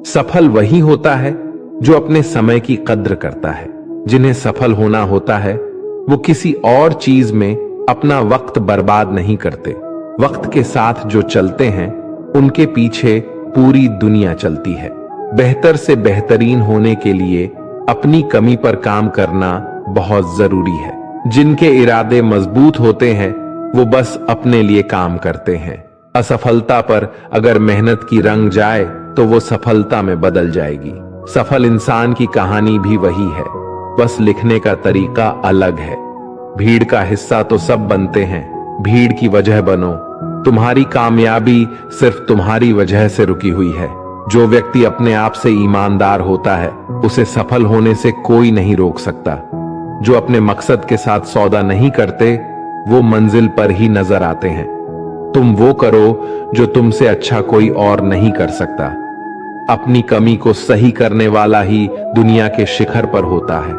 सफल वही होता है जो अपने समय की कद्र करता है। जिन्हें सफल होना होता है वो किसी और चीज में अपना वक्त बर्बाद नहीं करते। वक्त के साथ जो चलते हैं उनके पीछे पूरी दुनिया चलती है। बेहतर से बेहतरीन होने के लिए अपनी कमी पर काम करना बहुत जरूरी है। जिनके इरादे मजबूत होते हैं वो बस अपने लिए काम करते हैं। असफलता पर अगर मेहनत की रंग जाए तो वो सफलता में बदल जाएगी। सफल इंसान की कहानी भी वही है, बस लिखने का तरीका अलग है। भीड़ का हिस्सा तो सब बनते हैं, भीड़ की वजह बनो। तुम्हारी कामयाबी सिर्फ तुम्हारी वजह से रुकी हुई है। जो व्यक्ति अपने आप से ईमानदार होता है उसे सफल होने से कोई नहीं रोक सकता। जो अपने मकसद के साथ सौदा नहीं करते वो मंजिल पर ही नजर आते हैं। तुम वो करो जो तुमसे अच्छा कोई और नहीं कर सकता। अपनी कमी को सही करने वाला ही दुनिया के शिखर पर होता है।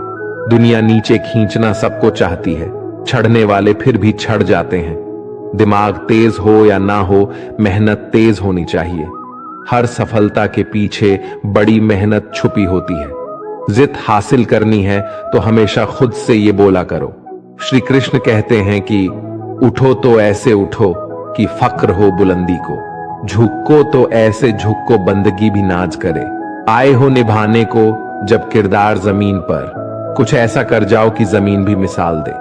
दुनिया नीचे खींचना सबको चाहती है, चढ़ने वाले फिर भी चढ़ जाते हैं। दिमाग तेज हो या ना हो, मेहनत तेज होनी चाहिए। हर सफलता के पीछे बड़ी मेहनत छुपी होती है। जिद हासिल करनी है तो हमेशा खुद से ये बोला करो। श्री कृष्ण कहते हैं कि उठो तो ऐसे उठो कि फक्र हो बुलंदी को, झुको तो ऐसे झुको बंदगी भी नाज करे। आए हो निभाने को जब किरदार जमीन पर, कुछ ऐसा कर जाओ कि जमीन भी मिसाल दे।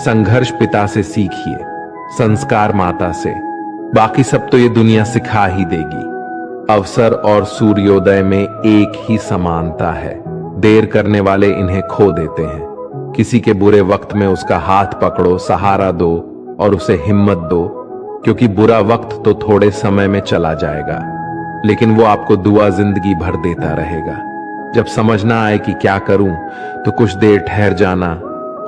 संघर्ष पिता से सीखिए, संस्कार माता से, बाकी सब तो ये दुनिया सिखा ही देगी। अवसर और सूर्योदय में एक ही समानता है। देर करने वाले इन्हें खो देते हैं। किसी के बुरे वक्त में उसका हाथ पकड़ो, सहारा दो और उसे हिम्मत दो, क्योंकि बुरा वक्त तो थोड़े समय में चला जाएगा लेकिन वो आपको दुआ जिंदगी भर देता रहेगा। जब समझ ना आए कि क्या करूं तो कुछ देर ठहर जाना,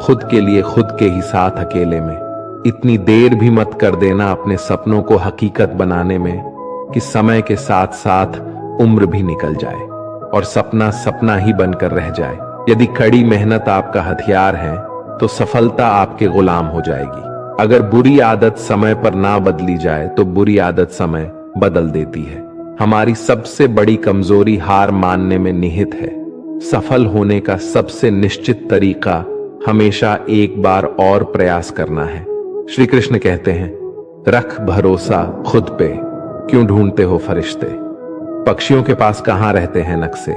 खुद के लिए खुद के ही साथ अकेले में। इतनी देर भी मत कर देना अपने सपनों को हकीकत बनाने में कि समय के साथ साथ उम्र भी निकल जाए और सपना सपना ही बनकर रह जाए। यदि कड़ी मेहनत आपका हथियार है तो सफलता आपके गुलाम हो जाएगी। अगर बुरी आदत समय पर ना बदली जाए तो बुरी आदत समय बदल देती है। हमारी सबसे बड़ी कमजोरी हार मानने में निहित है। सफल होने का सबसे निश्चित तरीका हमेशा एक बार और प्रयास करना है। श्री कृष्ण कहते हैं, रख भरोसा खुद पे, क्यों ढूंढते हो फरिश्ते। पक्षियों के पास कहां रहते हैं नक्शे,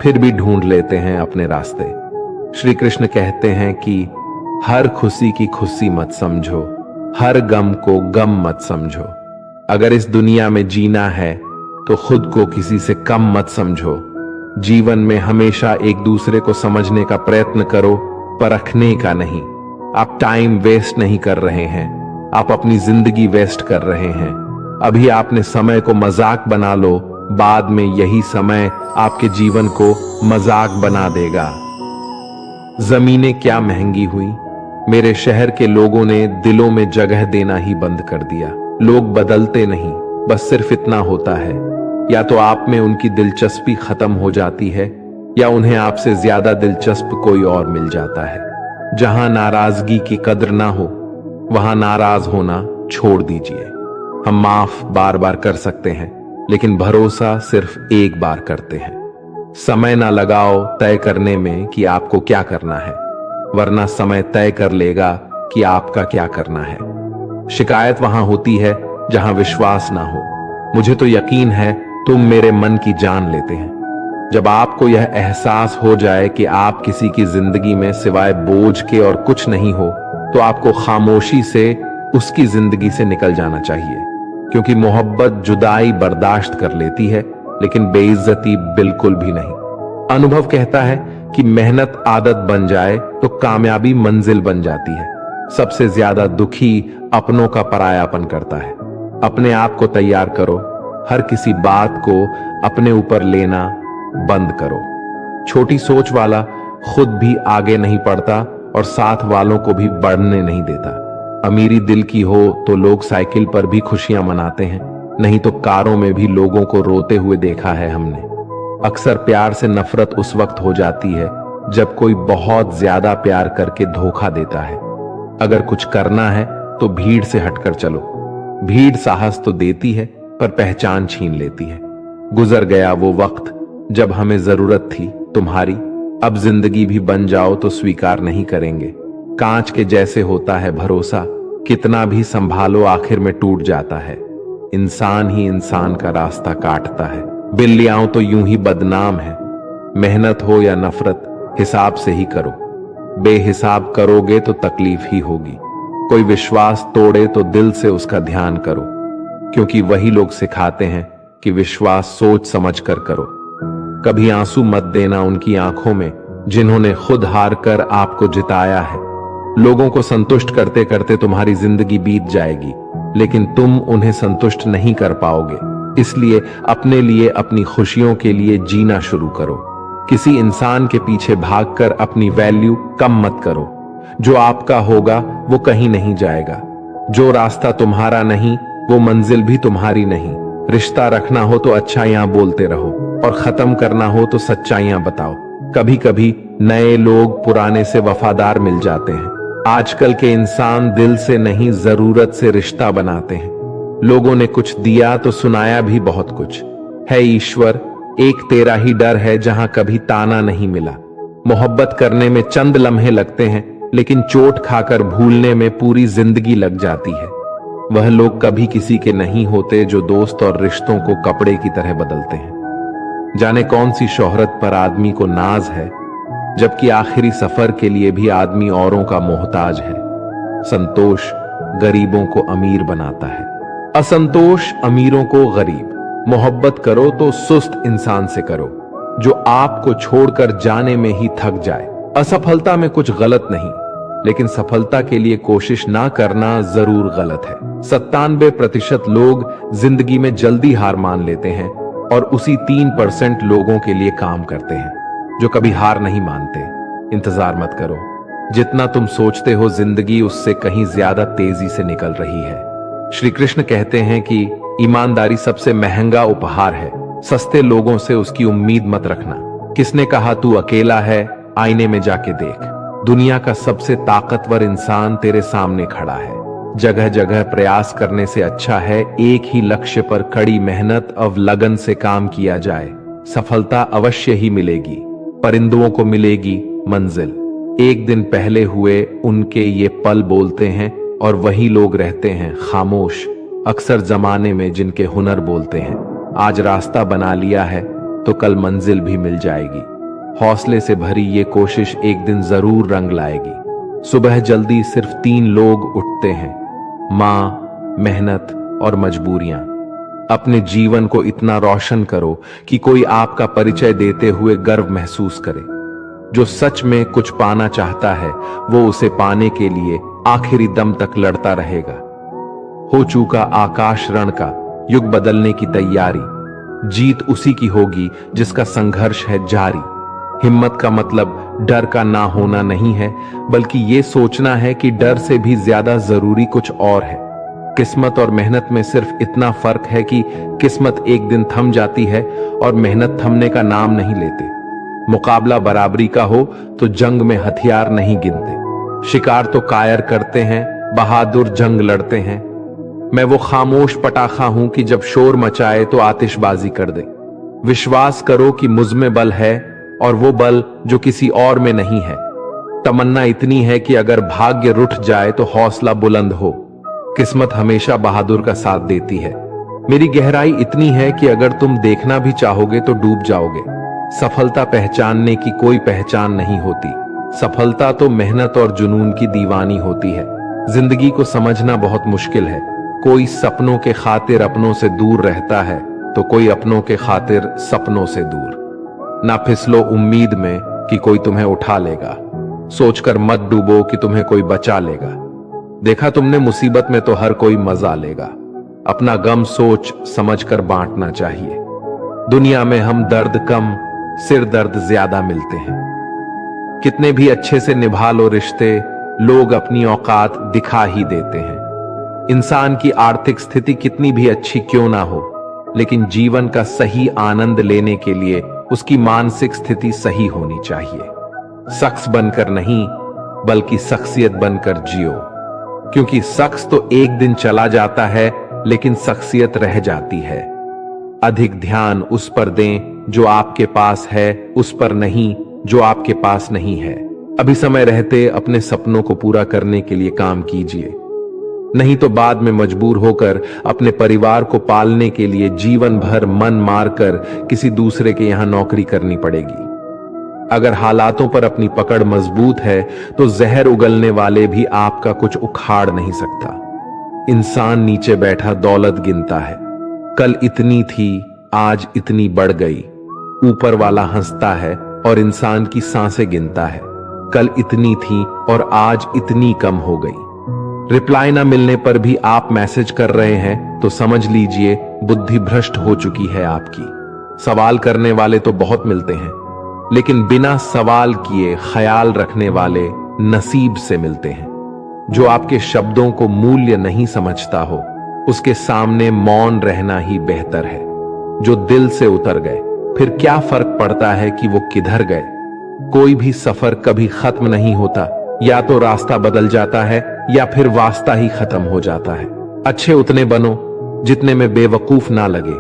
फिर भी ढूंढ लेते हैं अपने रास्ते। श्री कृष्ण कहते हैं कि हर खुशी की खुशी मत समझो, हर गम को गम मत समझो। अगर इस दुनिया में जीना है तो खुद को किसी से कम मत समझो। जीवन में हमेशा एक दूसरे को समझने का प्रयत्न करो, परखने का नहीं। आप टाइम वेस्ट नहीं कर रहे हैं, आप अपनी जिंदगी वेस्ट कर रहे हैं। अभी आपने समय को मजाक बना लो, बाद में यही समय आपके जीवन को मजाक बना देगा। जमीनें क्या महंगी हुई, मेरे शहर के लोगों ने दिलों में जगह देना ही बंद कर दिया। लोग बदलते नहीं, बस सिर्फ इतना होता है, या तो आप में उनकी दिलचस्पी खत्म हो जाती है या उन्हें आपसे ज्यादा दिलचस्प कोई और मिल जाता है। जहां नाराजगी की कद्र ना हो वहां नाराज होना छोड़ दीजिए। हम माफ बार बार कर सकते हैं लेकिन भरोसा सिर्फ एक बार करते हैं। समय ना लगाओ तय करने में कि आपको क्या करना है, वरना समय तय कर लेगा कि आपका क्या करना है। शिकायत वहां होती है जहां विश्वास ना हो। मुझे तो यकीन है तुम मेरे मन की जान लेते हैं। जब आपको यह एहसास हो जाए कि आप किसी की जिंदगी में सिवाय बोझ के और कुछ नहीं हो, तो आपको खामोशी से उसकी जिंदगी से निकल जाना चाहिए, क्योंकि मोहब्बत जुदाई बर्दाश्त कर लेती है लेकिन बेइज्जती बिल्कुल भी नहीं। अनुभव कहता है कि मेहनत आदत बन जाए तो कामयाबी मंजिल बन जाती है। सबसे ज्यादा दुखी अपनों का परायापन करता है। अपने आप को तैयार करो, हर किसी बात को अपने ऊपर लेना बंद करो। छोटी सोच वाला खुद भी आगे नहीं बढ़ता और साथ वालों को भी बढ़ने नहीं देता। अमीरी दिल की हो तो लोग साइकिल पर भी खुशियां मनाते हैं, नहीं तो कारों में भी लोगों को रोते हुए देखा है हमने। अक्सर प्यार से नफरत उस वक्त हो जाती है जब कोई बहुत ज्यादा प्यार करके धोखा देता है। अगर कुछ करना है तो भीड़ से हटकर चलो। भीड़ साहस तो देती है पर पहचान छीन लेती है। गुजर गया वो वक्त जब हमें जरूरत थी तुम्हारी, अब जिंदगी भी बन जाओ तो स्वीकार नहीं करेंगे। कांच के जैसे होता है भरोसा, कितना भी संभालो आखिर में टूट जाता है। इंसान ही इंसान का रास्ता काटता है, बिल्लियां तो यूं ही बदनाम है। मेहनत हो या नफरत हिसाब से ही करो, बेहिसाब करोगे तो तकलीफ ही होगी। कोई विश्वास तोड़े तो दिल से उसका ध्यान करो, क्योंकि वही लोग सिखाते हैं कि विश्वास सोच समझ कर करो। कभी आंसू मत देना उनकी आंखों में जिन्होंने खुद हार कर आपको जिताया है। लोगों को संतुष्ट करते करते तुम्हारी जिंदगी बीत जाएगी, लेकिन तुम उन्हें संतुष्ट नहीं कर पाओगे। इसलिए अपने लिए, अपनी खुशियों के लिए जीना शुरू करो। किसी इंसान के पीछे भागकर अपनी वैल्यू कम मत करो। जो आपका होगा वो कहीं नहीं जाएगा। जो रास्ता तुम्हारा नहीं वो मंजिल भी तुम्हारी नहीं। रिश्ता रखना हो तो अच्छाइयां बोलते रहो और खत्म करना हो तो सच्चाइयां बताओ। कभी कभी नए लोग पुराने से वफादार मिल जाते हैं। आजकल के इंसान दिल से नहीं, जरूरत से रिश्ता बनाते हैं। लोगों ने कुछ दिया तो सुनाया भी बहुत कुछ है। ईश्वर एक तेरा ही डर है जहां कभी ताना नहीं मिला। मोहब्बत करने में चंद लम्हे लगते हैं, लेकिन चोट खाकर भूलने में पूरी जिंदगी लग जाती है। वह लोग कभी किसी के नहीं होते जो दोस्त और रिश्तों को कपड़े की तरह बदलते हैं। जाने कौन सी शोहरत पर आदमी को नाज है, जबकि आखिरी सफर के लिए भी आदमी औरों का मोहताज है। संतोष गरीबों को अमीर बनाता है, असंतोष अमीरों को गरीब। मोहब्बत करो तो सुस्त इंसान से करो, जो आपको छोड़कर जाने में ही थक जाए। असफलता में कुछ गलत नहीं, लेकिन सफलता के लिए कोशिश ना करना जरूर गलत है। 97% लोग जिंदगी में जल्दी हार मान लेते हैं और उसी 3% लोगों के लिए काम करते हैं जो कभी हार नहीं मानते। इंतजार मत करो, जितना तुम सोचते हो जिंदगी उससे कहीं ज्यादा तेजी से निकल रही है। श्री कृष्ण कहते हैं कि ईमानदारी सबसे महंगा उपहार है। सस्ते लोगों से उसकी उम्मीद मत रखना। किसने कहा तू अकेला है? आईने में जाके देख, दुनिया का सबसे ताकतवर इंसान तेरे सामने खड़ा है। जगह जगह प्रयास करने से अच्छा है एक ही लक्ष्य पर कड़ी मेहनत और लगन से काम किया जाए। सफलता अवश्य ही मिलेगी, परिंदों को मिलेगी मंजिल। एक दिन पहले हुए उनके ये पल बोलते हैं और वही लोग रहते हैं खामोश, अक्सर जमाने में जिनके हुनर बोलते हैं। आज रास्ता बना लिया है तो कल मंजिल भी मिल जाएगी। हौसले से भरी ये कोशिश एक दिन जरूर रंग लाएगी। सुबह जल्दी सिर्फ 3 लोग उठते हैं, मां, मेहनत और मजबूरियां। अपने जीवन को इतना रोशन करो कि कोई आपका परिचय देते हुए गर्व महसूस करे। जो सच में कुछ पाना चाहता है वो उसे पाने के लिए आखिरी दम तक लड़ता रहेगा। हो चुका आकाश रण का, युग बदलने की तैयारी। जीत उसी की होगी जिसका संघर्ष है जारी। हिम्मत का मतलब डर का ना होना नहीं है, बल्कि ये सोचना है कि डर से भी ज्यादा जरूरी कुछ और है। किस्मत और मेहनत में सिर्फ इतना फर्क है कि किस्मत एक दिन थम जाती है और मेहनत थमने का नाम नहीं लेते। मुकाबला बराबरी का हो तो जंग में हथियार नहीं गिनते। शिकार तो कायर करते हैं, बहादुर जंग लड़ते हैं। मैं वो खामोश पटाखा हूं कि जब शोर मचाए तो आतिशबाजी कर दे। विश्वास करो कि मुझ में बल है और वो बल जो किसी और में नहीं है। तमन्ना इतनी है कि अगर भाग्य रुठ जाए तो हौसला बुलंद हो। किस्मत हमेशा बहादुर का साथ देती है। मेरी गहराई इतनी है कि अगर तुम देखना भी चाहोगे तो डूब जाओगे। सफलता पहचानने की कोई पहचान नहीं होती। सफलता तो मेहनत और जुनून की दीवानी होती है। जिंदगी को समझना बहुत मुश्किल है। कोई सपनों के खातिर अपनों से दूर रहता है तो कोई अपनों के खातिर सपनों से दूर। ना फिसलो उम्मीद में कि कोई तुम्हें उठा लेगा। सोचकर मत डूबो कि तुम्हें कोई बचा लेगा। देखा तुमने मुसीबत में तो हर कोई मजा लेगा। अपना गम सोच समझकर बांटना चाहिए। दुनिया में हम दर्द कम, सिर दर्द ज्यादा मिलते हैं। कितने भी अच्छे से निभा लो रिश्ते, लोग अपनी औकात दिखा ही देते हैं। इंसान की आर्थिक स्थिति कितनी भी अच्छी क्यों ना हो, लेकिन जीवन का सही आनंद लेने के लिए उसकी मानसिक स्थिति सही होनी चाहिए। शख्स बनकर नहीं, बल्कि शख्सियत बनकर जियो, क्योंकि शख्स तो एक दिन चला जाता है लेकिन शख्सियत रह जाती है। अधिक ध्यान उस पर दें जो आपके पास है, उस पर नहीं जो आपके पास नहीं है। अभी समय रहते अपने सपनों को पूरा करने के लिए काम कीजिए, नहीं तो बाद में मजबूर होकर अपने परिवार को पालने के लिए जीवन भर मन मारकर किसी दूसरे के यहां नौकरी करनी पड़ेगी। अगर हालातों पर अपनी पकड़ मजबूत है तो जहर उगलने वाले भी आपका कुछ उखाड़ नहीं सकता। इंसान नीचे बैठा दौलत गिनता है, कल इतनी थी आज इतनी बढ़ गई। ऊपर वाला हंसता है और इंसान की सांसें गिनता है, कल इतनी थी और आज इतनी कम हो गई। रिप्लाई ना मिलने पर भी आप मैसेज कर रहे हैं तो समझ लीजिए बुद्धि भ्रष्ट हो चुकी है आपकी। सवाल करने वाले तो बहुत मिलते हैं, लेकिन बिना सवाल किए ख्याल रखने वाले नसीब से मिलते हैं। जो आपके शब्दों को मूल्य नहीं समझता हो, उसके सामने मौन रहना ही बेहतर है। जो दिल से उतर गए, फिर क्या फर्क पड़ता है कि वो किधर गए। कोई भी सफर कभी खत्म नहीं होता, या तो रास्ता बदल जाता है या फिर वास्ता ही खत्म हो जाता है। अच्छे उतने बनो जितने में बेवकूफ ना लगे।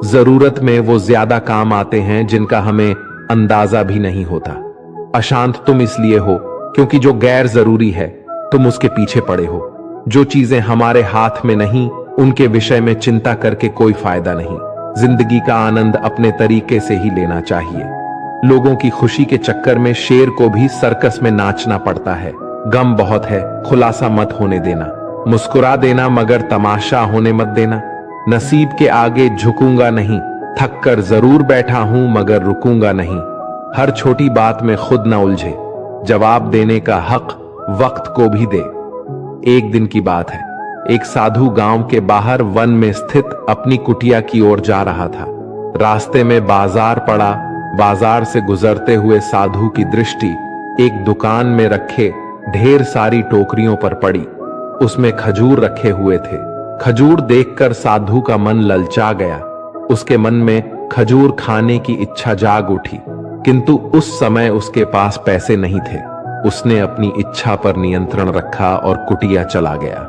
जरूरत में वो ज्यादा काम आते हैं जिनका हमें अंदाजा भी नहीं होता। अशांत तुम इसलिए हो क्योंकि जो गैर जरूरी है तुम उसके पीछे पड़े हो। जो चीजें हमारे हाथ में नहीं, उनके विषय में चिंता करके कोई फायदा नहीं। जिंदगी का आनंद अपने तरीके से ही लेना चाहिए। लोगों की खुशी के चक्कर में शेर को भी सर्कस में नाचना पड़ता है। गम बहुत है, खुलासा मत होने देना। मुस्कुरा देना मगर तमाशा होने मत देना। नसीब के आगे झुकूंगा नहीं, थक कर जरूर बैठा हूं मगर रुकूंगा नहीं। हर छोटी बात में खुद न उलझे, जवाब देने का हक वक्त को भी दे। एक दिन की बात है, एक साधु गांव के बाहर वन में स्थित अपनी कुटिया की ओर जा रहा था। रास्ते में बाजार पड़ा। बाजार से गुजरते हुए साधु की दृष्टि एक दुकान में रखे ढेर सारी टोकरियों पर पड़ी। उसमें खजूर रखे हुए थे। खजूर देखकर साधु का मन ललचा गया। उसके मन में खजूर खाने की इच्छा जाग उठी, किंतु उस समय उसके पास पैसे नहीं थे। उसने अपनी इच्छा पर नियंत्रण रखा और कुटिया चला गया।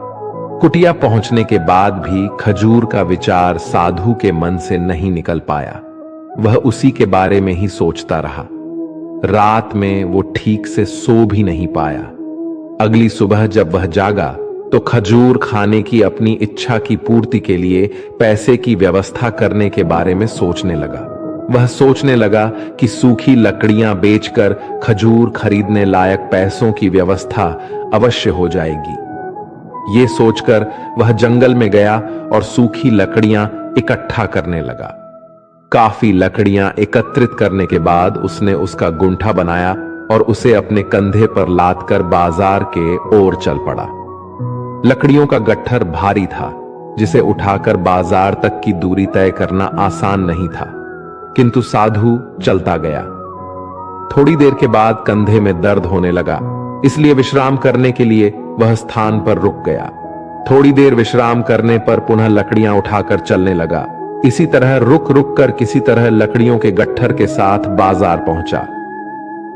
कुटिया पहुंचने के बाद भी खजूर का विचार साधु के मन से नहीं निकल पाया। वह उसी के बारे में ही सोचता रहा। रात में वो ठीक से सो भी नहीं पाया। अगली सुबह जब वह जागा तो खजूर खाने की अपनी इच्छा की पूर्ति के लिए पैसे की व्यवस्था करने के बारे में सोचने लगा। वह सोचने लगा कि सूखी लकड़ियां बेचकर खजूर खरीदने लायक पैसों की व्यवस्था अवश्य हो जाएगी। ये सोचकर वह जंगल में गया और सूखी लकड़ियां इकट्ठा करने लगा। काफी लकड़ियां एकत्रित करने के बाद उसने उसका गुंठा बनाया और उसे अपने कंधे पर लादकर बाजार के ओर चल पड़ा। लकड़ियों का गट्ठर भारी था, जिसे उठाकर बाजार तक की दूरी तय करना आसान नहीं था, किंतु साधु चलता गया। थोड़ी देर के बाद कंधे में दर्द होने लगा, इसलिए विश्राम करने के लिए वह स्थान पर रुक गया। थोड़ी देर विश्राम करने पर पुनः लकड़ियां उठाकर चलने लगा। इसी तरह रुक रुक कर किसी तरह लकड़ियों के गट्ठर के साथ बाजार पहुंचा।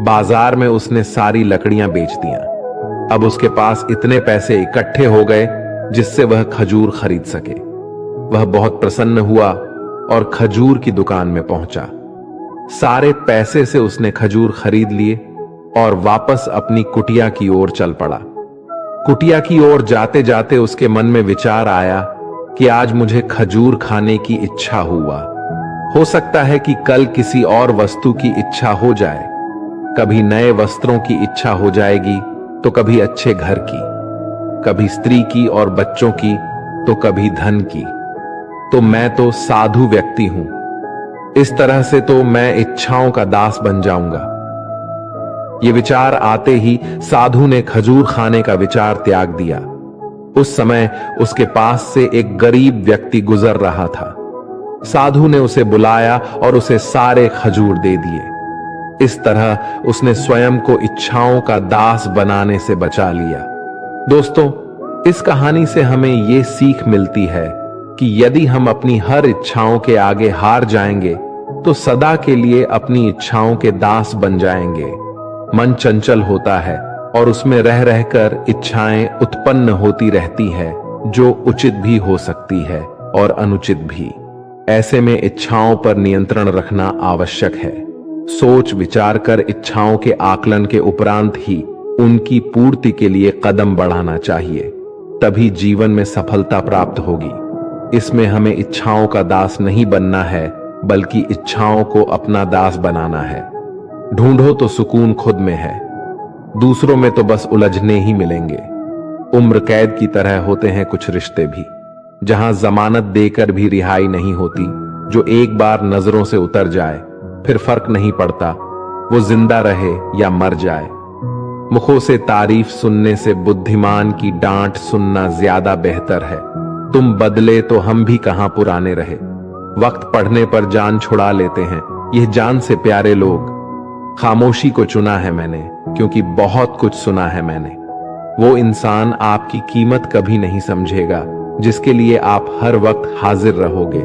बाजार में उसने सारी लकड़ियां बेच दियां। अब उसके पास इतने पैसे इकट्ठे हो गए जिससे वह खजूर खरीद सके। वह बहुत प्रसन्न हुआ और खजूर की दुकान में पहुंचा। सारे पैसे से उसने खजूर खरीद लिए और वापस अपनी कुटिया की ओर चल पड़ा। कुटिया की ओर जाते जाते उसके मन में विचार आया कि आज मुझे खजूर खाने की इच्छा हुआ। हो सकता है कि कल किसी और वस्तु की इच्छा हो जाए। कभी नए वस्त्रों की इच्छा हो जाएगी तो कभी अच्छे घर की, कभी स्त्री की और बच्चों की तो कभी धन की। तो मैं तो साधु व्यक्ति हूं, इस तरह से तो मैं इच्छाओं का दास बन जाऊंगा। ये विचार आते ही साधु ने खजूर खाने का विचार त्याग दिया। उस समय उसके पास से एक गरीब व्यक्ति गुजर रहा था। साधु ने उसे बुलाया और उसे सारे खजूर दे दिए। इस तरह उसने स्वयं को इच्छाओं का दास बनाने से बचा लिया। दोस्तों, इस कहानी से हमें यह सीख मिलती है कि यदि हम अपनी हर इच्छाओं के आगे हार जाएंगे तो सदा के लिए अपनी इच्छाओं के दास बन जाएंगे। मन चंचल होता है और उसमें रह रहकर इच्छाएं उत्पन्न होती रहती है, जो उचित भी हो सकती है और अनुचित भी। ऐसे में इच्छाओं पर नियंत्रण रखना आवश्यक है। सोच विचार कर इच्छाओं के आकलन के उपरांत ही उनकी पूर्ति के लिए कदम बढ़ाना चाहिए, तभी जीवन में सफलता प्राप्त होगी। इसमें हमें इच्छाओं का दास नहीं बनना है, बल्कि इच्छाओं को अपना दास बनाना है। ढूंढो तो सुकून खुद में है, दूसरों में तो बस उलझने ही मिलेंगे। उम्र कैद की तरह होते हैं कुछ रिश्ते भी, जहां जमानत देकर भी रिहाई नहीं होती। जो एक बार नजरों से उतर जाए फिर फर्क नहीं पड़ता वो जिंदा रहे या मर जाए। मुखों से तारीफ सुनने से बुद्धिमान की डांट सुनना ज्यादा बेहतर है। तुम बदले तो हम भी कहां पुराने रहे। वक्त पढ़ने पर जान छुड़ा लेते हैं यह जान से प्यारे लोग। खामोशी को चुना है मैंने, क्योंकि बहुत कुछ सुना है मैंने। वो इंसान आपकी कीमत कभी नहीं समझेगा जिसके लिए आप हर वक्त हाजिर रहोगे।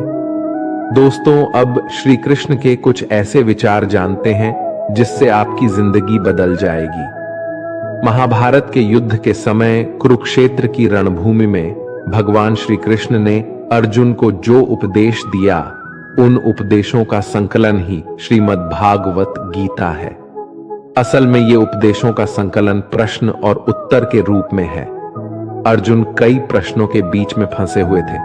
दोस्तों, अब श्री कृष्ण के कुछ ऐसे विचार जानते हैं जिससे आपकी जिंदगी बदल जाएगी। महाभारत के युद्ध के समय कुरुक्षेत्र की रणभूमि में भगवान श्री कृष्ण ने अर्जुन को जो उपदेश दिया, उन उपदेशों का संकलन ही श्रीमद् भागवत गीता है। असल में ये उपदेशों का संकलन प्रश्न और उत्तर के रूप में है। अर्जुन कई प्रश्नों के बीच में फंसे हुए थे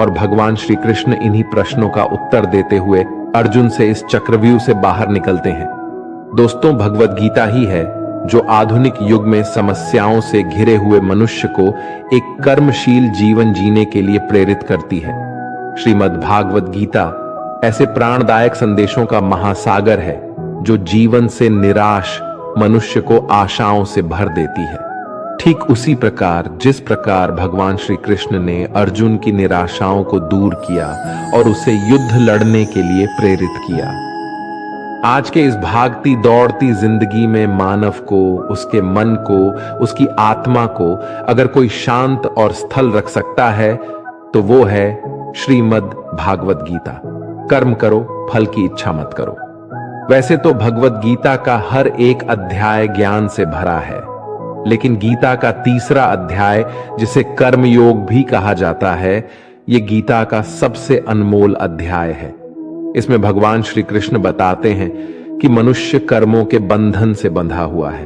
और भगवान श्री कृष्ण इन्हीं प्रश्नों का उत्तर देते हुए अर्जुन से इस चक्रव्यूह से बाहर निकलते हैं। दोस्तों, भगवत गीता ही है जो आधुनिक युग में समस्याओं से घिरे हुए मनुष्य को एक कर्मशील जीवन जीने के लिए प्रेरित करती है। श्रीमद् भागवत गीता ऐसे प्राणदायक संदेशों का महासागर है जो जीवन से निराश मनुष्य को आशाओं से भर देती है। ठीक उसी प्रकार जिस प्रकार भगवान श्री कृष्ण ने अर्जुन की निराशाओं को दूर किया और उसे युद्ध लड़ने के लिए प्रेरित किया। आज के इस भागती दौड़ती जिंदगी में मानव को, उसके मन को, उसकी आत्मा को अगर कोई शांत और स्थल रख सकता है तो वो है श्रीमद् भागवत गीता। कर्म करो, फल की इच्छा मत करो। वैसे तो भगवत गीता का हर एक अध्याय ज्ञान से भरा है, लेकिन गीता का तीसरा अध्याय, जिसे कर्म योग भी कहा जाता है, ये गीता का सबसे अनमोल अध्याय है। इसमें भगवान श्री कृष्ण बताते हैं कि मनुष्य कर्मों के बंधन से बंधा हुआ है।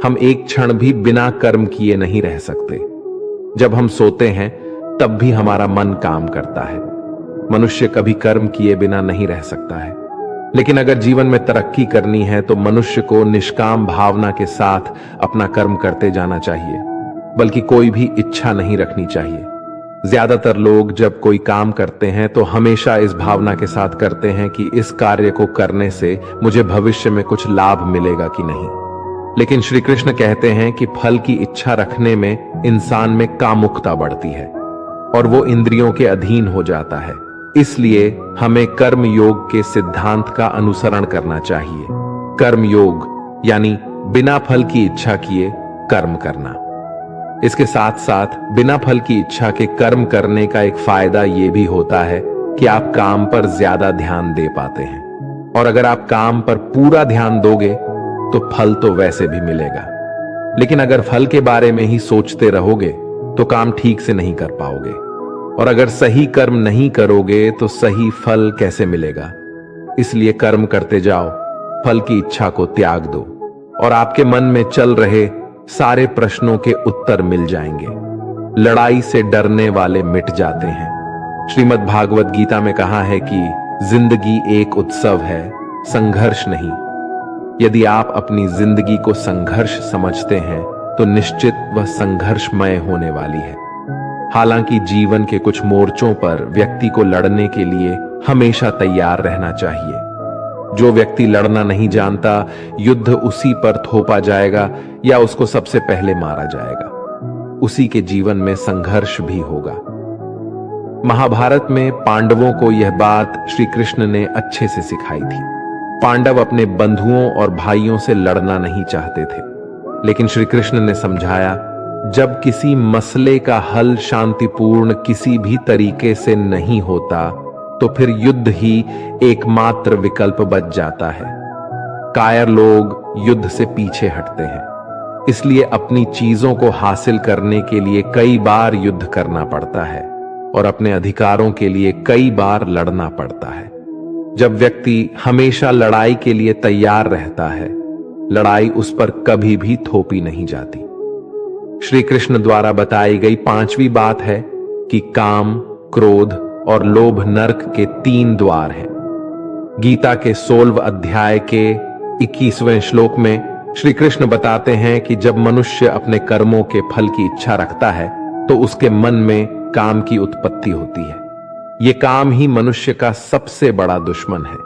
हम एक क्षण भी बिना कर्म किए नहीं रह सकते। जब हम सोते हैं तब भी हमारा मन काम करता है। मनुष्य कभी कर्म किए बिना नहीं रह सकता है। लेकिन अगर जीवन में तरक्की करनी है तो मनुष्य को निष्काम भावना के साथ अपना कर्म करते जाना चाहिए, बल्कि कोई भी इच्छा नहीं रखनी चाहिए। ज्यादातर लोग जब कोई काम करते हैं तो हमेशा इस भावना के साथ करते हैं कि इस कार्य को करने से मुझे भविष्य में कुछ लाभ मिलेगा कि नहीं। लेकिन श्री कृष्ण कहते हैं कि फल की इच्छा रखने में इंसान में कामुकता बढ़ती है और वो इंद्रियों के अधीन हो जाता है। इसलिए हमें कर्म योग के सिद्धांत का अनुसरण करना चाहिए। कर्म योग यानी बिना फल की इच्छा किए कर्म करना। इसके साथ साथ बिना फल की इच्छा के कर्म करने का एक फायदा यह भी होता है कि आप काम पर ज्यादा ध्यान दे पाते हैं, और अगर आप काम पर पूरा ध्यान दोगे तो फल तो वैसे भी मिलेगा। लेकिन अगर फल के बारे में ही सोचते रहोगे तो काम ठीक से नहीं कर पाओगे, और अगर सही कर्म नहीं करोगे तो सही फल कैसे मिलेगा। इसलिए कर्म करते जाओ, फल की इच्छा को त्याग दो, और आपके मन में चल रहे सारे प्रश्नों के उत्तर मिल जाएंगे। लड़ाई से डरने वाले मिट जाते हैं। श्रीमद् भागवत गीता में कहा है कि जिंदगी एक उत्सव है, संघर्ष नहीं। यदि आप अपनी जिंदगी को संघर्ष समझते हैं तो निश्चित वह संघर्षमय होने वाली है। हालांकि जीवन के कुछ मोर्चों पर व्यक्ति को लड़ने के लिए हमेशा तैयार रहना चाहिए। जो व्यक्ति लड़ना नहीं जानता, युद्ध उसी पर थोपा जाएगा या उसको सबसे पहले मारा जाएगा। उसी के जीवन में संघर्ष भी होगा। महाभारत में पांडवों को यह बात श्री कृष्ण ने अच्छे से सिखाई थी। पांडव अपने बंधुओं और भाइयों से लड़ना नहीं चाहते थे, लेकिन श्री कृष्ण ने समझाया, जब किसी मसले का हल शांतिपूर्ण किसी भी तरीके से नहीं होता तो फिर युद्ध ही एकमात्र विकल्प बच जाता है। कायर लोग युद्ध से पीछे हटते हैं, इसलिए अपनी चीजों को हासिल करने के लिए कई बार युद्ध करना पड़ता है, और अपने अधिकारों के लिए कई बार लड़ना पड़ता है। जब व्यक्ति हमेशा लड़ाई के लिए तैयार रहता है, लड़ाई उस पर कभी भी थोपी नहीं जाती। श्री कृष्ण द्वारा बताई गई 5वीं बात है कि काम, क्रोध और लोभ नरक के 3 द्वार हैं। गीता के 16वें अध्याय के 21वें श्लोक में श्री कृष्ण बताते हैं कि जब मनुष्य अपने कर्मों के फल की इच्छा रखता है तो उसके मन में काम की उत्पत्ति होती है। ये काम ही मनुष्य का सबसे बड़ा दुश्मन है,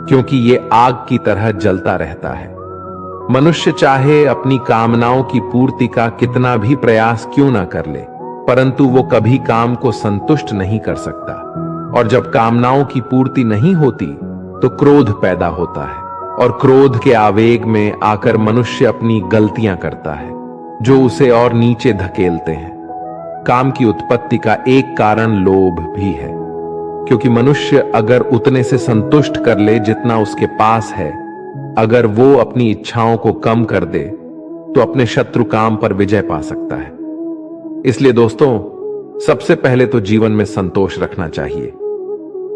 क्योंकि ये आग की तरह जलता रहता है। मनुष्य चाहे अपनी कामनाओं की पूर्ति का कितना भी प्रयास क्यों ना कर ले, परंतु वो कभी काम को संतुष्ट नहीं कर सकता। और जब कामनाओं की पूर्ति नहीं होती तो क्रोध पैदा होता है, और क्रोध के आवेग में आकर मनुष्य अपनी गलतियां करता है जो उसे और नीचे धकेलते हैं। काम की उत्पत्ति का एक कारण लोभ भी है, क्योंकि मनुष्य अगर उतने से संतुष्ट कर ले जितना उसके पास है, अगर वो अपनी इच्छाओं को कम कर दे तो अपने शत्रु काम पर विजय पा सकता है। इसलिए दोस्तों, सबसे पहले तो जीवन में संतोष रखना चाहिए।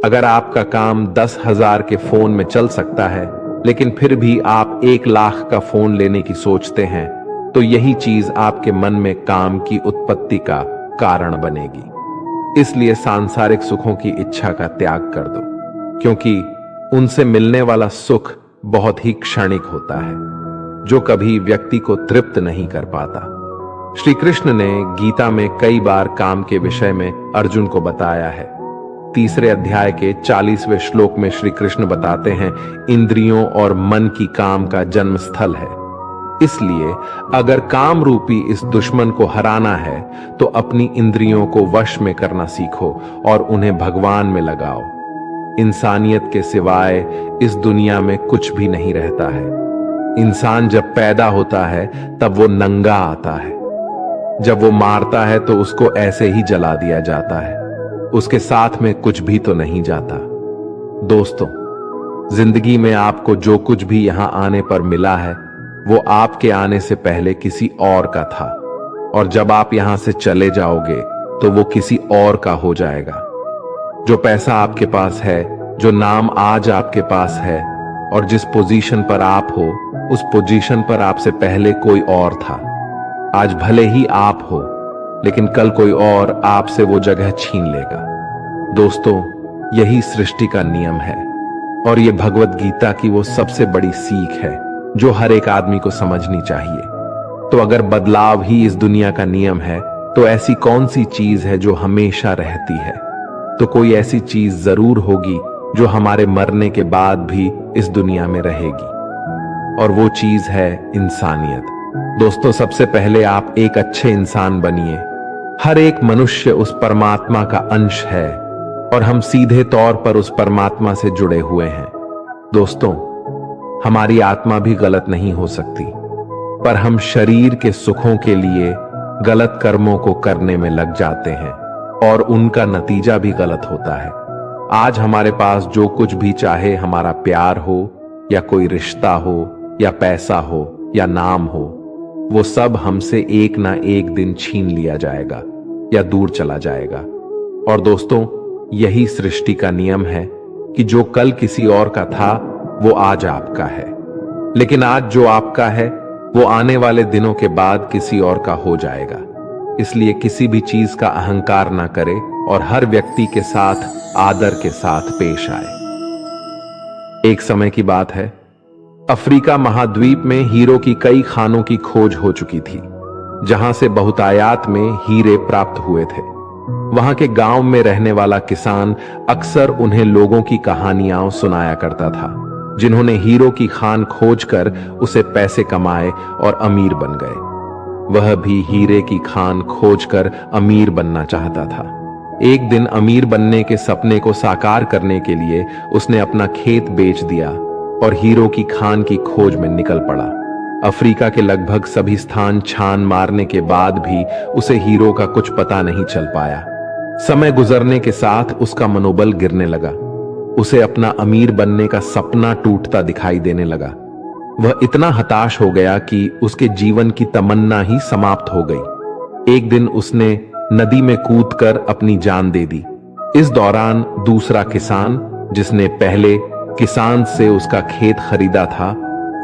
अगर आपका काम 10,000 के फोन में चल सकता है, लेकिन फिर भी आप 1 लाख का फोन लेने की सोचते हैं, तो यही चीज आपके मन में काम की उत्पत्ति का कारण बनेगी। इसलिए सांसारिक सुखों की इच्छा का त्याग कर दो, क्योंकि उनसे मिलने वाला सुख बहुत ही क्षणिक होता है, जो कभी व्यक्ति को तृप्त नहीं कर पाता। श्री कृष्ण ने गीता में कई बार काम के विषय में अर्जुन को बताया है। 3 अध्याय के 40वें श्लोक में श्री कृष्ण बताते हैं, इंद्रियों और मन की काम का जन्म स्थल है। इसलिए अगर काम रूपी इस दुश्मन को हराना है तो अपनी इंद्रियों को वश में करना सीखो और उन्हें भगवान में लगाओ। इंसानियत के सिवाय इस दुनिया में कुछ भी नहीं रहता है। इंसान जब पैदा होता है तब वो नंगा आता है। जब वो मारता है तो उसको ऐसे ही जला दिया जाता है, उसके साथ में कुछ भी तो नहीं जाता। दोस्तों, जिंदगी में आपको जो कुछ भी यहां आने पर मिला है वो आपके आने से पहले किसी और का था, और जब आप यहां से चले जाओगे तो वो किसी और का हो जाएगा। जो पैसा आपके पास है, जो नाम आज आपके पास है, और जिस पोजीशन पर आप हो, उस पोजीशन पर आपसे पहले कोई और था। आज भले ही आप हो, लेकिन कल कोई और आपसे वो जगह छीन लेगा। दोस्तों, यही सृष्टि का नियम है, और ये भगवत गीता की वो सबसे बड़ी सीख है जो हर एक आदमी को समझनी चाहिए। तो अगर बदलाव ही इस दुनिया का नियम है, तो ऐसी कौन सी चीज है जो हमेशा रहती है? तो कोई ऐसी चीज जरूर होगी जो हमारे मरने के बाद भी इस दुनिया में रहेगी, और वो चीज है इंसानियत। दोस्तों, सबसे पहले आप एक अच्छे इंसान बनिए। हर एक मनुष्य उस परमात्मा का अंश है, और हम सीधे तौर पर उस परमात्मा से जुड़े हुए हैं। दोस्तों, हमारी आत्मा भी गलत नहीं हो सकती, पर हम शरीर के सुखों के लिए गलत कर्मों को करने में लग जाते हैं, और उनका नतीजा भी गलत होता है। आज हमारे पास जो कुछ भी चाहे, हमारा प्यार हो या कोई रिश्ता हो या पैसा हो या नाम हो, वो सब हमसे एक ना एक दिन छीन लिया जाएगा या दूर चला जाएगा। और दोस्तों, यही सृष्टि का नियम है कि जो कल किसी और का था वो आज आपका है, लेकिन आज जो आपका है वो आने वाले दिनों के बाद किसी और का हो जाएगा। इसलिए किसी भी चीज का अहंकार ना करे और हर व्यक्ति के साथ आदर के साथ पेश आए। एक समय की बात है, अफ्रीका महाद्वीप में हीरो की कई खानों की खोज हो चुकी थी, जहां से बहुतायात में हीरे प्राप्त हुए थे। वहां के गांव में रहने वाला किसान अक्सर उन्हें लोगों की कहानियां सुनाया करता था, जिन्होंने हीरो की खान खोजकर उसे पैसे कमाए और अमीर बन गए। वह भी हीरे की खान खोजकर अमीर बनना चाहता था। एक दिन अमीर बनने के सपने को साकार करने के लिए उसने अपना खेत बेच दिया और हीरो की खान की खोज में निकल पड़ा। अफ्रीका के लगभग सभी स्थान छान मारने के बाद भी उसे हीरो का कुछ पता नहीं चल पाया। समय गुजरने के साथ उसका मनोबल गिरने लगा। उसे अपना अमीर बनने का सपना टूटता दिखाई देने लगा। वह इतना हताश हो गया कि उसके जीवन की तमन्ना ही समाप्त हो गई। एक दिन उसने नदी में कूदकर अपनी जान दे दी। इस दौरान दूसरा किसान, जिसने पहले किसान से उसका खेत खरीदा था,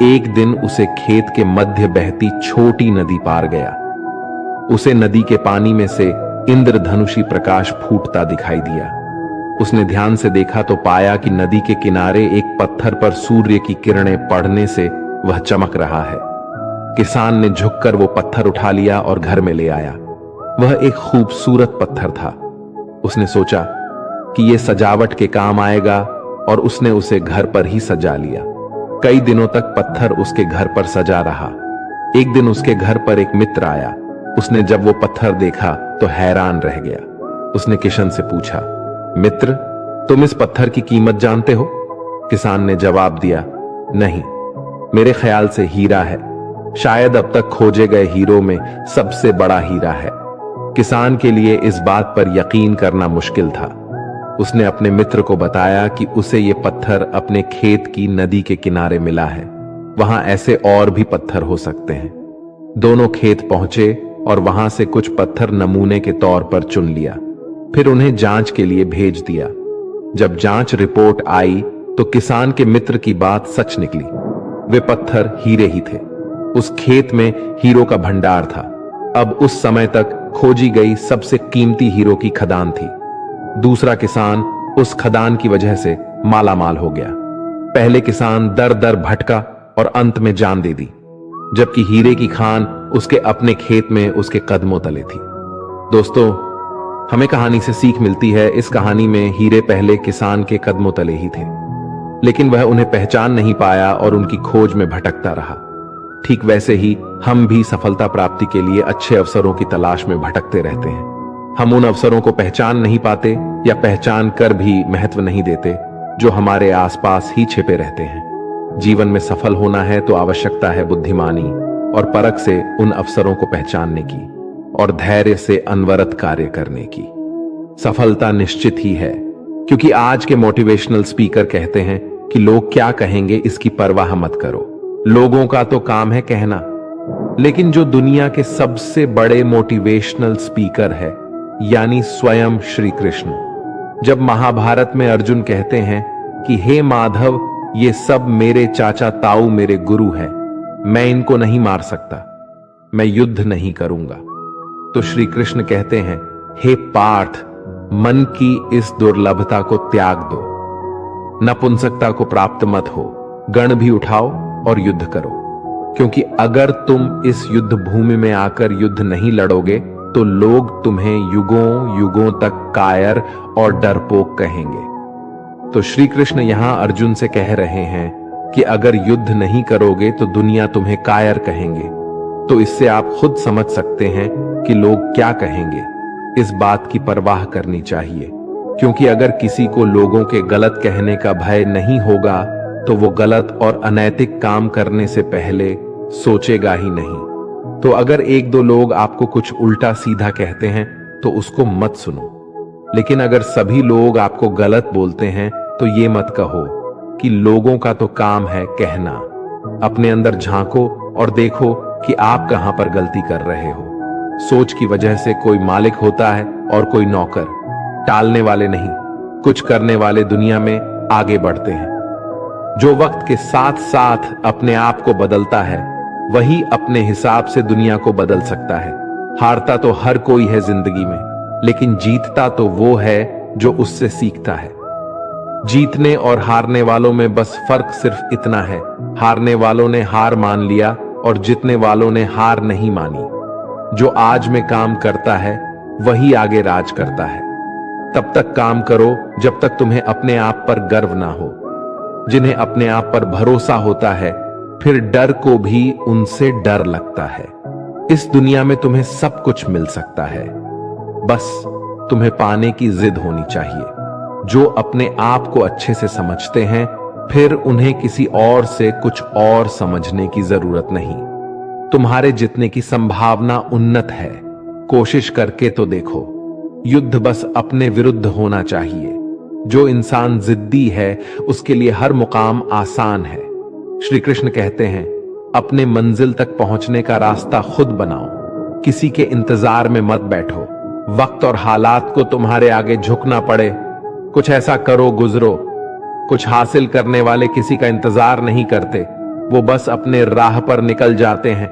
एक दिन उसे खेत के मध्य बहती छोटी नदी पार गया। उसे नदी के पानी में से इंद्रधनुषी प्रकाश फूटता दिखाई दिया। उसने ध्यान से देखा तो पाया कि नदी के किनारे एक पत्थर पर सूर्य की किरणें पड़ने से वह चमक रहा है। किसान ने झुककर वो पत्थर उठा लिया और घर में ले आया। वह एक खूबसूरत पत्थर था। उसने सोचा कि यह सजावट के काम आएगा और उसने उसे घर पर ही सजा लिया। कई दिनों तक पत्थर उसके घर पर सजा रहा। एक दिन उसके घर पर एक मित्र आया। उसने जब वो पत्थर देखा तो हैरान रह गया। उसने किशन से पूछा, मित्र, तुम इस पत्थर की कीमत जानते हो? किसान ने जवाब दिया, नहीं, मेरे ख्याल से हीरा है। शायद अब तक खोजे गए हीरों में सबसे बड़ा हीरा है। किसान के लिए इस बात पर यकीन करना मुश्किल था। उसने अपने मित्र को बताया कि उसे ये पत्थर अपने खेत की नदी के किनारे मिला है। वहां ऐसे और भी पत्थर हो सकते हैं। दोनों खेत पहुंचे और वहां से कुछ पत्थर नमूने के तौर पर चुन लिया। फिर उन्हें जांच के लिए भेज दिया। जब जांच रिपोर्ट आई तो किसान के मित्र की बात सच निकली। वे पत्थर हीरे ही थे। उस खेत में हीरो का भंडार था। अब उस समय तक खोजी गई सबसे कीमती हीरो की खदान थी। दूसरा किसान उस खदान की वजह से मालामाल हो गया। पहले किसान दर दर भटका और अंत में जान दे दी, जबकि हीरे की खान उसके अपने खेत में उसके कदमों तले थी। दोस्तों, हमें कहानी से सीख मिलती है। इस कहानी में हीरे पहले किसान के कदमों तले ही थे, लेकिन वह उन्हें पहचान नहीं पाया और उनकी खोज में भटकता रहा। ठीक वैसे ही हम भी सफलता प्राप्ति के लिए अच्छे अवसरों की तलाश में भटकते रहते हैं। हम उन अवसरों को पहचान नहीं पाते या पहचान कर भी महत्व नहीं देते जो हमारे आसपास ही छिपे रहते हैं। जीवन में सफल होना है तो आवश्यकता है बुद्धिमानी और परख से उन अवसरों को पहचानने की और धैर्य से अनवरत कार्य करने की। सफलता निश्चित ही है, क्योंकि आज के मोटिवेशनल स्पीकर कहते हैं कि लोग क्या कहेंगे इसकी परवाह मत करो। लोगों का तो काम है कहना। लेकिन जो दुनिया के सबसे बड़े मोटिवेशनल स्पीकर है, यानी स्वयं श्री कृष्ण, जब महाभारत में अर्जुन कहते हैं कि हे माधव, ये सब मेरे चाचा ताऊ मेरे गुरु हैं, मैं इनको नहीं मार सकता, मैं युद्ध नहीं करूंगा, तो श्री कृष्ण कहते हैं, हे पार्थ, मन की इस दुर्लभता को त्याग दो, नपुंसकता को प्राप्त मत हो, गण भी उठाओ और युद्ध करो। क्योंकि अगर तुम इस युद्ध भूमि में आकर युद्ध नहीं लड़ोगे तो लोग तुम्हें युगों युगों तक कायर और डरपोक कहेंगे। तो श्री कृष्ण यहां अर्जुन से कह रहे हैं कि अगर युद्ध नहीं करोगे तो दुनिया तुम्हें कायर कहेंगे। तो इससे आप खुद समझ सकते हैं कि लोग क्या कहेंगे। इस बात की परवाह करनी चाहिए, क्योंकि अगर किसी को लोगों के गलत कहने का भय नहीं होगा तो वो गलत और अनैतिक काम करने से पहले सोचेगा ही नहीं। तो अगर एक दो लोग आपको कुछ उल्टा सीधा कहते हैं तो उसको मत सुनो। लेकिन अगर सभी लोग आपको गलत बोलते हैं तो ये मत कहो कि लोगों का तो काम है कहना। अपने अंदर झांको और देखो कि आप कहां पर गलती कर रहे हो। सोच की वजह से कोई मालिक होता है और कोई नौकर। टालने वाले नहीं, कुछ करने वाले दुनिया में आगे बढ़ते हैं। जो वक्त के साथ साथ अपने आप को बदलता है वही अपने हिसाब से दुनिया को बदल सकता है। हारता तो हर कोई है जिंदगी में, लेकिन जीतता तो वो है जो उससे सीखता है। जीतने और हारने वालों में बस फर्क सिर्फ इतना है, हारने वालों ने हार मान लिया और जीतने वालों ने हार नहीं मानी। जो आज में काम करता है वही आगे राज करता है। तब तक काम करो जब तक तुम्हें अपने आप पर गर्व ना हो। जिन्हें अपने आप पर भरोसा होता है फिर डर को भी उनसे डर लगता है। इस दुनिया में तुम्हें सब कुछ मिल सकता है, बस तुम्हें पाने की जिद होनी चाहिए। जो अपने आप को अच्छे से समझते हैं फिर उन्हें किसी और से कुछ और समझने की जरूरत नहीं। तुम्हारे जितने की संभावना उन्नत है, कोशिश करके तो देखो। युद्ध बस अपने विरुद्ध होना चाहिए। जो इंसान जिद्दी है उसके लिए हर मुकाम आसान है। श्री कृष्ण कहते हैं, अपने मंजिल तक पहुंचने का रास्ता खुद बनाओ, किसी के इंतजार में मत बैठो। वक्त और हालात को तुम्हारे आगे झुकना पड़े। कुछ ऐसा करो गुजरो। कुछ हासिल करने वाले किसी का इंतजार नहीं करते, वो बस अपने राह पर निकल जाते हैं।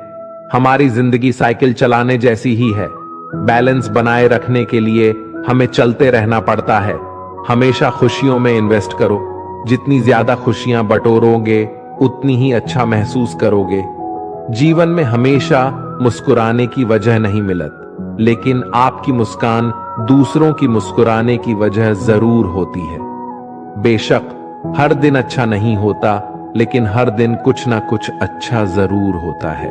हमारी जिंदगी साइकिल चलाने जैसी ही है। बैलेंस बनाए रखने के लिए हमें चलते रहना पड़ता है। हमेशा खुशियों में इन्वेस्ट करो। जितनी ज्यादा खुशियां बटोरोगे उतनी ही अच्छा महसूस करोगे। जीवन में हमेशा मुस्कुराने की वजह नहीं मिलत, लेकिन आपकी मुस्कान दूसरों की मुस्कुराने की वजह जरूर होती है। बेशक हर दिन अच्छा नहीं होता, लेकिन हर दिन कुछ ना कुछ अच्छा जरूर होता है।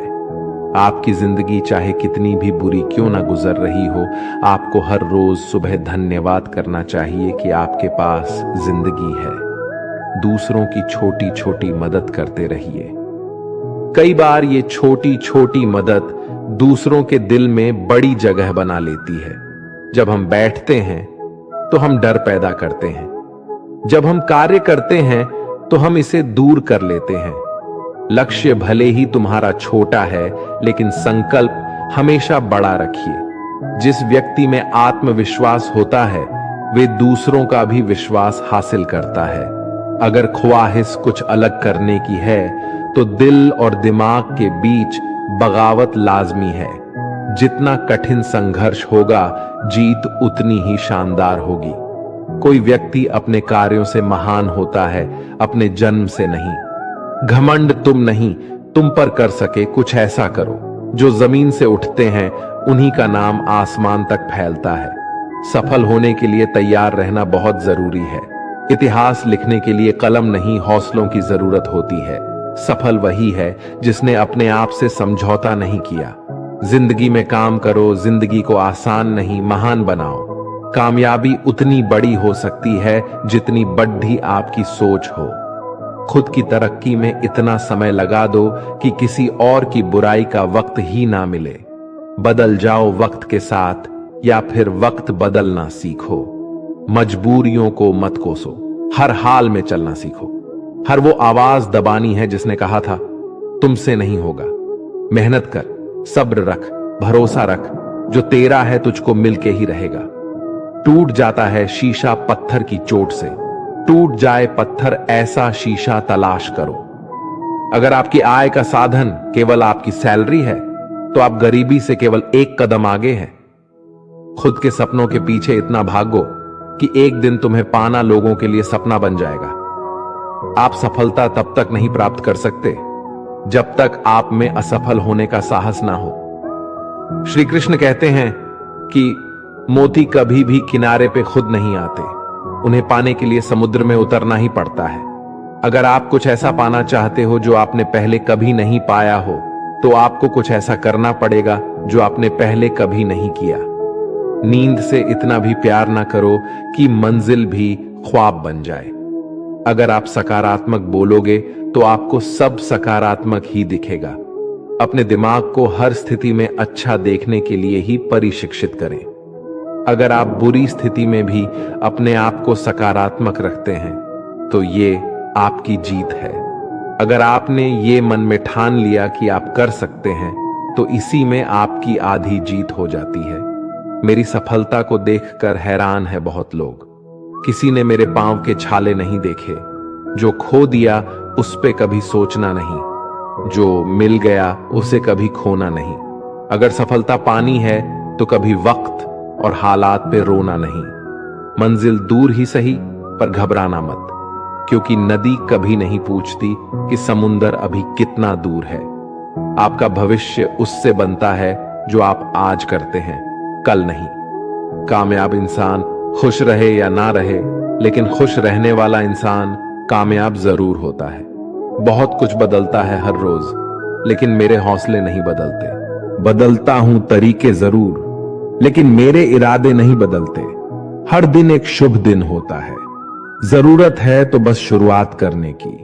आपकी जिंदगी चाहे कितनी भी बुरी क्यों ना गुजर रही हो, आपको हर रोज सुबह धन्यवाद करना चाहिए कि आपके पास जिंदगी है। दूसरों की छोटी छोटी मदद करते रहिए। कई बार ये छोटी छोटी मदद दूसरों के दिल में बड़ी जगह बना लेती है। जब हम बैठते हैं तो हम डर पैदा करते हैं। जब हम कार्य करते हैं तो हम इसे दूर कर लेते हैं। लक्ष्य भले ही तुम्हारा छोटा है, लेकिन संकल्प हमेशा बड़ा रखिए। जिस व्यक्ति में आत्मविश्वास होता है, वे दूसरों का भी विश्वास हासिल करता है। अगर ख्वाहिश कुछ अलग करने की है, तो दिल और दिमाग के बीच बगावत लाजमी है। जितना कठिन संघर्ष होगा, जीत उतनी ही शानदार होगी। कोई व्यक्ति अपने कार्यों से महान होता है, अपने जन्म से नहीं। घमंड तुम नहीं, तुम पर कर सके कुछ ऐसा करो। जो जमीन से उठते हैं उन्हीं का नाम आसमान तक फैलता है। सफल होने के लिए तैयार रहना बहुत जरूरी है। इतिहास लिखने के लिए कलम नहीं, हौसलों की जरूरत होती है। सफल वही है जिसने अपने आप से समझौता नहीं किया। जिंदगी में काम करो, जिंदगी को आसान नहीं महान बनाओ। कामयाबी उतनी बड़ी हो सकती है जितनी बड़ी आपकी सोच हो। खुद की तरक्की में इतना समय लगा दो कि किसी और की बुराई का वक्त ही ना मिले। बदल जाओ वक्त के साथ, या फिर वक्त बदलना सीखो। मजबूरियों को मत कोसो, हर हाल में चलना सीखो। हर वो आवाज दबानी है जिसने कहा था तुमसे नहीं होगा। मेहनत कर, सब्र रख, भरोसा रख। जो तेरा है तुझको मिलके ही रहेगा। टूट जाता है शीशा पत्थर की चोट से। टूट जाए पत्थर ऐसा शीशा तलाश करो। अगर आपकी आय का साधन केवल आपकी सैलरी है, तो आप गरीबी से केवल एक कदम आगे हैं। खुद के सपनों के पीछे इतना भागो कि एक दिन तुम्हें पाना लोगों के लिए सपना बन जाएगा। आप सफलता तब तक नहीं प्राप्त कर सकते जब तक आप में असफल होने का साहस ना हो। श्री कृष्ण कहते हैं कि मोती कभी भी किनारे पे खुद नहीं आते, उन्हें पाने के लिए समुद्र में उतरना ही पड़ता है। अगर आप कुछ ऐसा पाना चाहते हो जो आपने पहले कभी नहीं पाया हो, तो आपको कुछ ऐसा करना पड़ेगा जो आपने पहले कभी नहीं किया। नींद से इतना भी प्यार ना करो कि मंजिल भी ख्वाब बन जाए। अगर आप सकारात्मक बोलोगे तो आपको सब सकारात्मक ही दिखेगा। अपने दिमाग को हर स्थिति में अच्छा देखने के लिए ही परिशिक्षित करें। अगर आप बुरी स्थिति में भी अपने आप को सकारात्मक रखते हैं, तो ये आपकी जीत है। अगर आपने ये मन में ठान लिया कि आप कर सकते हैं, तो इसी में आपकी आधी जीत हो जाती है। मेरी सफलता को देखकर हैरान है बहुत लोग। किसी ने मेरे पांव के छाले नहीं देखे। जो खो दिया उस पे कभी सोचना नहीं, जो मिल गया उसे कभी खोना नहीं। अगर सफलता पानी है तो कभी वक्त और हालात पे रोना नहीं। मंजिल दूर ही सही, पर घबराना मत, क्योंकि नदी कभी नहीं पूछती कि समुंदर अभी कितना दूर है। आपका भविष्य उससे बनता है जो आप आज करते हैं, कल नहीं। कामयाब इंसान खुश रहे या ना रहे, लेकिन खुश रहने वाला इंसान कामयाब जरूर होता है। बहुत कुछ बदलता है हर रोज, लेकिन मेरे हौसले नहीं बदलते। बदलता हूं तरीके जरूर, लेकिन मेरे इरादे नहीं बदलते। हर दिन एक शुभ दिन होता है। जरूरत है तो बस शुरुआत करने की।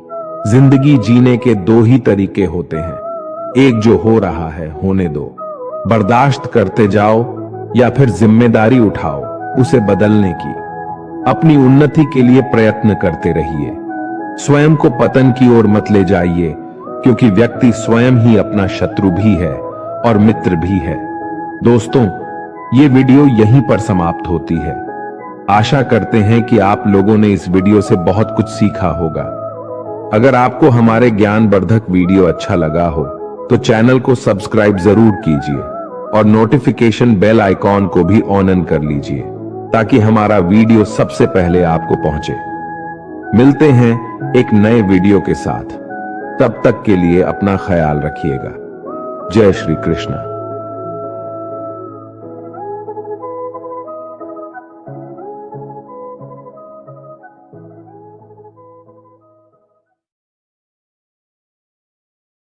जिंदगी जीने के दो ही तरीके होते हैं, एक जो हो रहा है होने दो, बर्दाश्त करते जाओ, या फिर जिम्मेदारी उठाओ उसे बदलने की। अपनी उन्नति के लिए प्रयत्न करते रहिए। स्वयं को पतन की ओर मत ले जाइए, क्योंकि व्यक्ति स्वयं ही अपना शत्रु भी है और मित्र भी है। दोस्तों, ये वीडियो यहीं पर समाप्त होती है। आशा करते हैं कि आप लोगों ने इस वीडियो से बहुत कुछ सीखा होगा। अगर आपको हमारे ज्ञानवर्धक वीडियो अच्छा लगा हो तो चैनल को सब्सक्राइब जरूर कीजिए और नोटिफिकेशन बेल आइकॉन को भी ऑन कर लीजिए ताकि हमारा वीडियो सबसे पहले आपको पहुंचे। मिलते हैं एक नए वीडियो के साथ। तब तक के लिए अपना ख्याल रखिएगा। जय श्री कृष्ण।